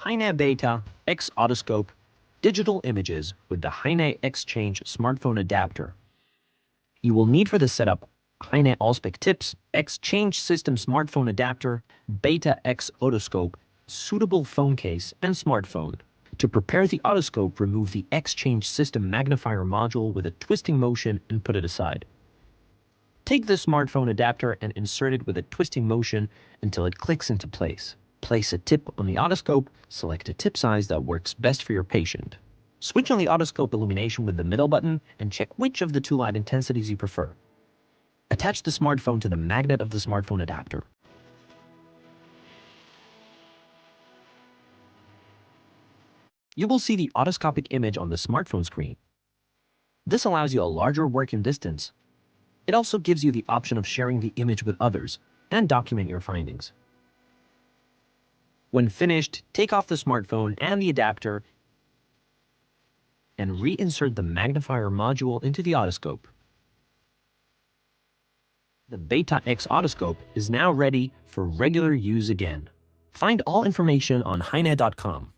HEINE BETA X Otoscope digital images with the HEINE Exchange smartphone adapter. You will need for the setup HEINE Allspec Tips Exchange System Smartphone Adapter, Beta X Otoscope, suitable phone case, and smartphone. To prepare the otoscope, remove the Exchange System magnifier module with a twisting motion and put it aside. Take the smartphone adapter and insert it with a twisting motion until it clicks into place. Place a tip on the otoscope, select a tip size that works best for your patient. Switch on the otoscope illumination with the middle button and check which of the two light intensities you prefer. Attach the smartphone to the magnet of the smartphone adapter. You will see the otoscopic image on the smartphone screen. This allows you a larger working distance. It also gives you the option of sharing the image with others and document your findings. When finished, take off the smartphone and the adapter and reinsert the magnifier module into the otoscope. The Beta X Otoscope is now ready for regular use again. Find all information on heine.com.